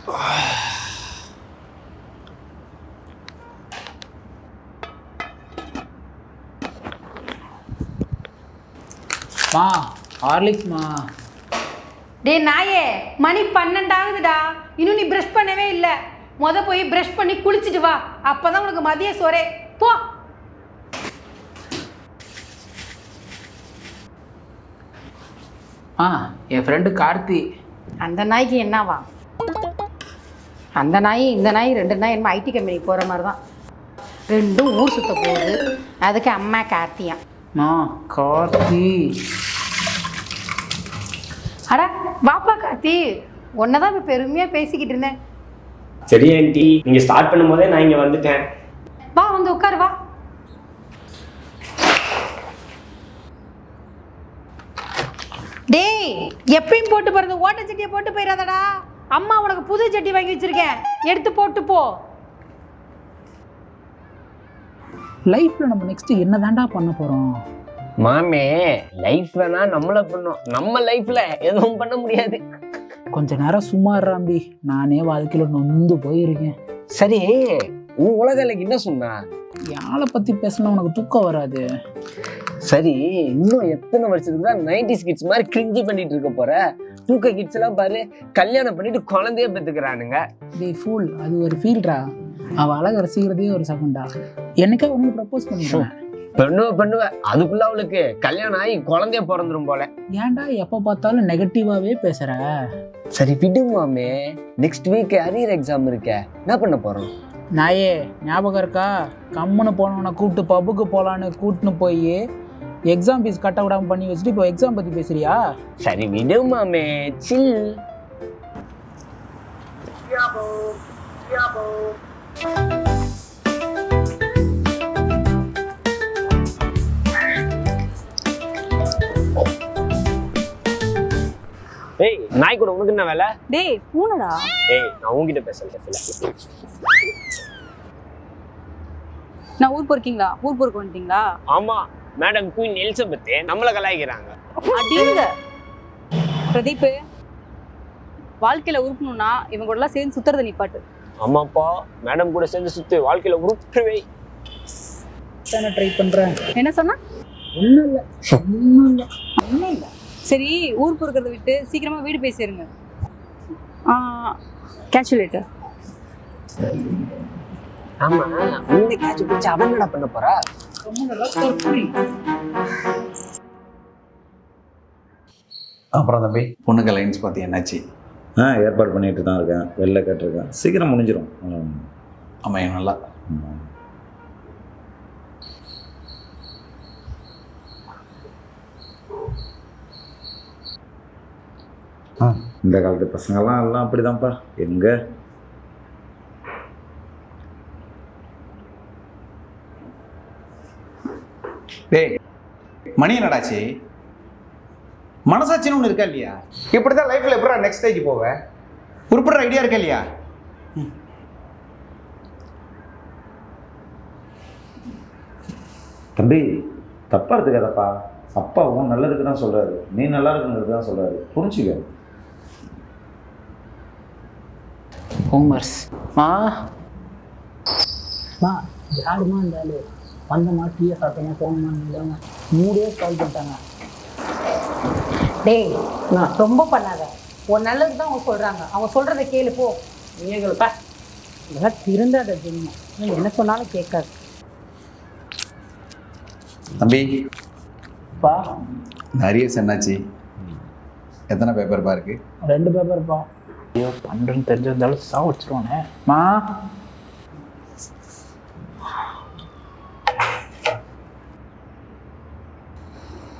மா ஹார்லிக்ஸ்மா. டே நாயே, மணி 12 ஆகுதுடா, இன்னும் நீ ப்ரஷ் பண்ணவே இல்லை. போய் ப்ரஷ் பண்ணி குளிச்சுட்டு வா, அப்போதான் உனக்கு மதிய சோறே. போ. என் ஃப்ரெண்டு கார்த்தி. அந்த நாய்க்கு என்னவா? அந்த நாய் இந்த நாய் 2 நாய் என்னமோ ஐடி கம்பெனிக்கு போகிற மாதிரி தான். 2 ஊர் சுற்ற போகுது. அதுக்கு அம்மா கார்த்தியா. கார்த்தி. அட வாப்பா கார்த்தி, உன்னை தான் இப்போ பெருமையாக பேசிக்கிட்டு இருந்தேன். சரி ஆண்டி, நீங்க ஸ்டார்ட் பண்ணும்போதே நான் இங்க வந்துட்டேன். வா வந்து உட்காரு வா. டேய், எப்பயும் போட்டு போறது ஓட்ட சட்டியை போட்டு போயிடாதடா. அம்மா உனக்கு புது சட்டி வாங்கி வச்சிருக்கேன், எடுத்து போட்டு போ. லைஃப்ல நம்ம நெக்ஸ்ட் என்ன தாண்டா பண்ண போறோம்? மாமே, லைஃப் வேணா நம்மள பண்ணோம், நம்ம லைஃப்ல எதுவும் பண்ண முடியாது. கொஞ்ச நேரம் சும்மா இருறாம்பி, நானே வாழ்க்கையில நொந்து போயிருக்கேன். சரி, உன் உலகலைக்கு என்ன சொன்னா? யாரை பத்தி பேசினா உனக்கு தூக்கம் வராது. சரி, இன்னும் எத்தனை வருஷத்துக்கு தான் 90s கிட்ஸ் மாதிரி கிரிஞ்சி பண்ணிட்டு இருக்க போற? 2K கிட்ஸ் எல்லாம் பாரு, கல்யாணம் பண்ணிட்டு குழந்தைய பெத்துக்கிறானுங்க. டேய் ஃபூல், அது ஒரு ஃபீல்டா. அவ அழக ரசிக்கிறதே ஒரு செகண்டா. எனக்கே உனக்கு ப்ரப்போஸ் பண்ணிடுவேன். பண்ணுவேன், அதுக்குள்ள அவளுக்கு கல்யாணம் ஆகி குழந்தைய பிறந்துரும் போல. ஏன்டா எப்ப பார்த்தாலும் நெகட்டிவாவே பேசுற? சரி விடு மாமே, நெக்ஸ்ட் வீக் அரியர் எக்ஸாம் இருக்க, என்ன பண்ண போறோம்? நாயே, ஞாபகம் இருக்கா? கம்முன்னு போனவனை கூப்பிட்டு பப்புக்கு போலான்னு கூட்டின்னு போய் எக்ஸாம் ஃபீஸ் கட்ட விடாம பண்ணி வச்சுட்டு இப்போ எக்ஸாம் பத்தி பேசுறியா? சரி விடு மாமே, சில். ஏய், நாய் கூட உனக்கு என்ன வேலை? டேய் பூனடா. ஏய், நான் உன்கிட்ட பேசல. நான் ஊர் போறீங்களா? ஊர் போறக்கு வந்துட்டீங்களா? ஆமா மேடம், குயின் எலிசபெத் நம்மள கலாய்க்கிறாங்க. அடிங்க பிரதீப், வாழ்க்கையில உருப்பணும்னா இவங்க கூட எல்லாம் சேர்ந்து சுத்துறத நிப்பாட்டு. ஆமாப்பா, மேடம் கூட சேர்ந்து சுத்து, வாழ்க்கையில உருப்பவே. ட்ரை பண்றேன். என்ன சொன்னா? ஒண்ணும் இல்ல. சரி, ஊர் பொறுக்கிறத விட்டு சீக்கிரமா வீடு போய் சேருங்க. கேல்குலேட்டர். ஆமா, உன்னை கேட்ச் பிடிச்சு அவன் என்ன பண்ண போறா? அப்புறம் தம்பி, பொண்ணுக்கு லைன்ஸ் பார்த்து என்னாச்சு? ஏற்பாடு பண்ணிட்டு தான் இருக்கேன், வெளில கேட்டிருக்கேன், சீக்கிரம் முடிஞ்சிடும். அமையும் நல்லா. இந்த காலத்து பசங்கள்லாம் எல்லாம் அப்படிதான்ப்பா. எங்க டேய், மணி என்னடாச்சு? மனசாட்சின்னு ஒன்று இருக்கா இல்லையா? இப்படி தான் லைஃப்பில் எப்படா நெக்ஸ்ட் ஸ்டேஜ் போவேன்? உருப்படுற ஐடியா இருக்கா இல்லையா? தம்பி, தப்பா எடுத்துக்காதப்பா. அப்பா உன் நல்லதுக்கு தான் சொல்றாரு, நீ நல்லா இருக்குங்கிறது தான் சொல்றாரு, புரிஞ்சுக்க. ஹோமர்ஸ். மா யாருமா இருந்தாலும் வந்தமா டீயை சாப்பிட்டேங்க, போனமா இல்லாம 3 days கால் பண்ணிட்டாங்க. டேய், நான் ரொம்ப பண்ணாத. உன் நல்லது தான் அவங்க சொல்றாங்க, அவங்க சொல்றதை கேளு போ. நீங்களுப்பா இதெல்லாம் திருந்தாத தெரியுமா? என்ன சொன்னாலும் கேட்காது. தம்பி, பா நிறைய என்னாச்சு? எத்தனை பேப்பர் பா இருக்கு? 2 பேப்பர்ப்பா. ஐயோ, பண்றேன்னு தெரிஞ்சிருந்தாலும் சாவடிச்சிருவானே. மா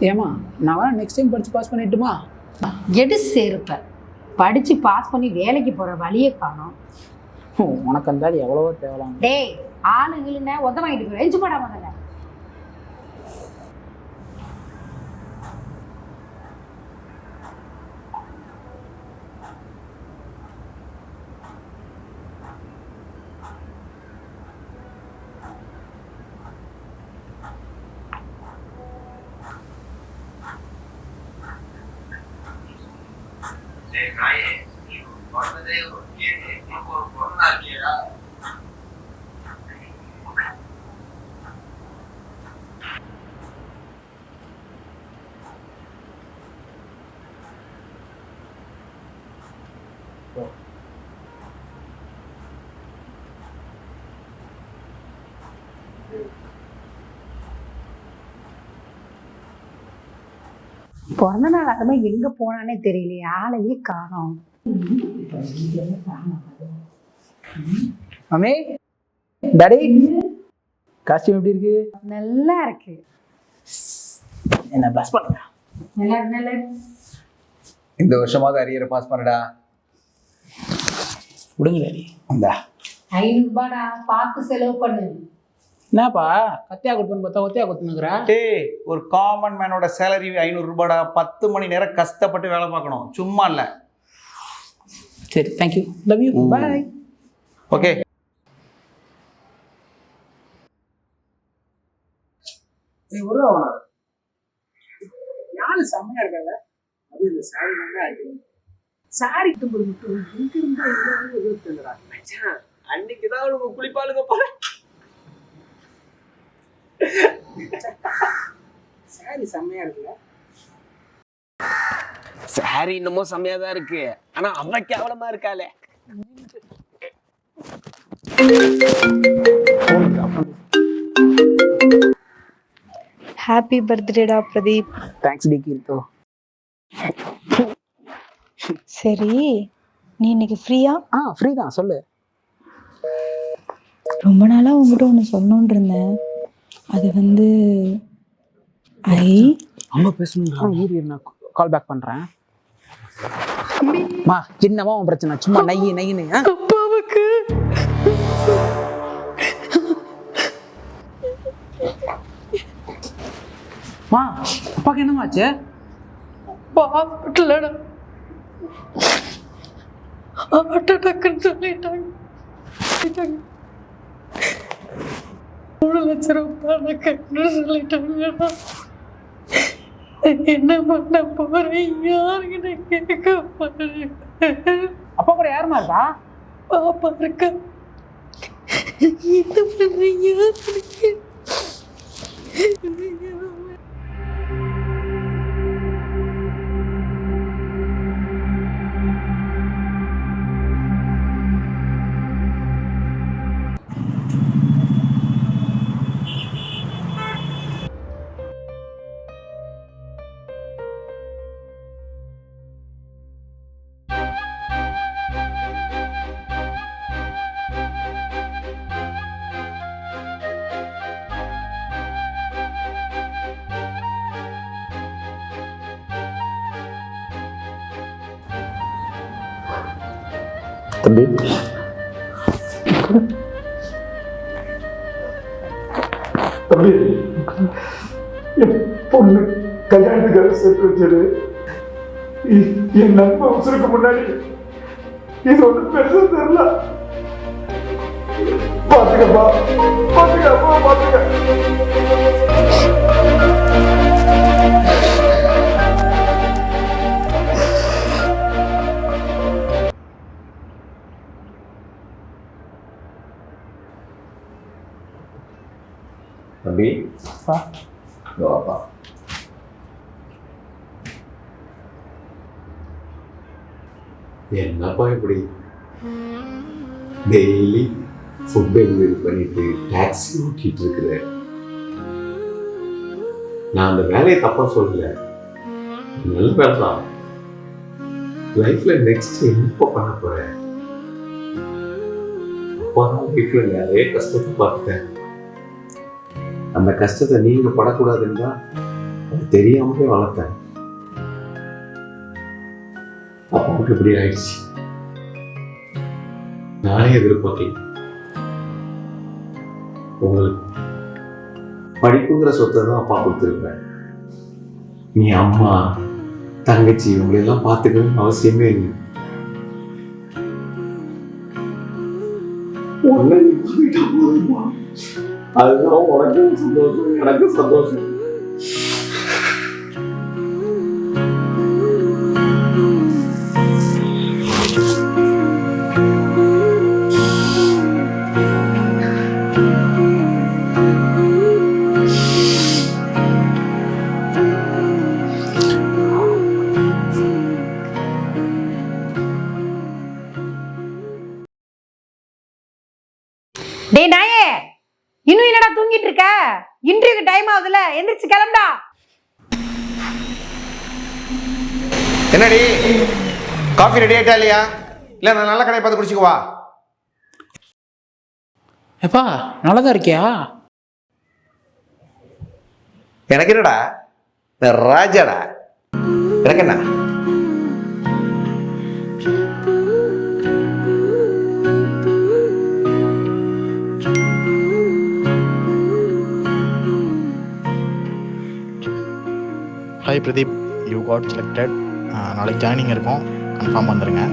ஏமா, நான் வேணா நெக்ஸ்ட் டைம் படிச்சு பாஸ் பண்ணிட்டுமா? எடு சேருப்ப படிச்சு பாஸ் பண்ணி வேலைக்கு போற வழியை காணும். உனக்கு இருந்தாலும் எவ்வளவோ தேவலாம். டேய், ஆளுங்களுன்னு உத வாங்கிட்டு போய் எஞ்சி போடா முதல்ல. பிறந்த நாள் அதுமே எங்கே போனானே தெரியலையே, ஆளையே காணோம். மம்மி, டாடி, காஸ்டியூம் எப்படி இருக்கு? நல்லா இருக்கு. என்ன பஸ் பண்ணுங்க. நல்லா இருக்கு, நல்லா இருக்கு. இந்த வருஷமாவது அரியரை பாஸ் பண்ணடா. விடுங்க டாடி. அந்த 500 ரூபாடா, பார்த்து செலவு பண்ணு. என்னப்பா கத்தியா கொடுப்பேன்னு பார்த்தா ஒத்தியா கொடுத்துனுக்குற? டேய், ஒரு காமன் மேனோட சேலரி 500 ரூபாடா. 10 மணி நேரம் கஷ்டப்பட்டு வேலை பார்க்கணும், சும்மா இல்லை. சரி, thank you, love you, bye. Okay. யாரு செம்மையா இருக்காங்க. அது இந்த சாரி தாங்க. சாரி தும்புறது மட்டும் எங்க இருந்தா தெரியல. அன்னைக்குதான் அவங்க குளிப்பாளுங்க பாரு. சாரி செம்மையா இருக்குல்ல. சாரி இன்னமும் செம்மையா தான் இருக்கு, ஆனா அவ கேவலமா இருக்காளே. ஹாப்பி பர்த்டேடா பிரதீப். தேங்க்ஸ் டி கீர்த்தோ. சரி, நீ இன்னைக்கு ஃப்ரீயா? ஃப்ரீ தான், சொல்லு. ரொம்ப நாளா உங்ககிட்ட ஒன்று சொல்லணும்னு இருந்தேன். அது வந்து அம்மா பேசணும். இரு நான் கால் பேக் பண்றேன். மா, என்னமா உன் பிரச்சனை? சும்மா நையி நையின்னு. அப்பாவுக்கு மா, அப்பாக்கு என்னமாச்சு? ஹாஸ்பிட்டலடா ஹார்ட் அட்டாக்னு சொல்லிட்டாங்க. 3 லட்சம் ரூபாய் கட்டணும்னு சொல்லிட்டாங்கடா. என்ன பண்ண போறேன்? யாருக்கிட்ட கேட்க போறேன்? அப்பா கூட யாருமா இருக்கா? பாப்பா இருக்கா. என்ன பண்ண யாருக்கு? தம்பி, தம்பி, என் பொண்ணு கல்யாணத்துக்காக சேர்த்து வச்சது என் நண்பன் அவசருக்கு முன்னாடி இது ஒன்றும் பெருசா தெரியல. பாத்துக்கப்பா, பாத்துக்கப்பா, பாத்துக்க. தம்பி, வாப்பா. என்னப்பா இப்படி டெய்லி ஃபுட் டெலிவரி பண்ணிட்டு டாக்ஸி ஓட்டிட்டு இருக்கிற? நான் அந்த வேலையை தப்பா சொல்லல, நல்ல வேலை தான். லைஃப்ல நெக்ஸ்ட் என்ன பண்ண போறேன்? அப்பா லைஃப்ல நிறைய கஷ்டத்தை பார்த்துட்டேன். அந்த கஷ்டத்தை நீங்க படக்கூடாதுன்னா அது தெரியாமலே வளர்த்தேன். அப்பாவுக்கு இப்படி ஆயிடுச்சு. நானே எதிர்பார்க்கல. உங்களுக்கு படிப்புங்கிற சொத்தை தான் அப்பா கொடுத்துருப்பேன். நீ அம்மா தங்கச்சி இவங்களெல்லாம் பார்த்துக்கணும்னு அவசியமே இல்லை. உன்னை நீ பார்த்துக்கிட்டா போதுமா? அதுதான் உனக்கும் சந்தோஷம், எனக்கும் சந்தோஷம். எந்திரிச்சு கிளம்புடா. என்னடி காஃபி ரெடி ஆயிட்டா இல்லையா? இல்லை நான் நல்ல கடையை பார்த்து குடிச்சுக்குவா. எப்பா நல்லதா இருக்கியா? எனக்கு என்னடா, நான் ராஜாடா. எனக்கு என்ன? Hi Pradeep, you got selected. நாளைக்கு ஜாயினிங் இருக்கும், கன்ஃபார்ம் வந்துடுங்க.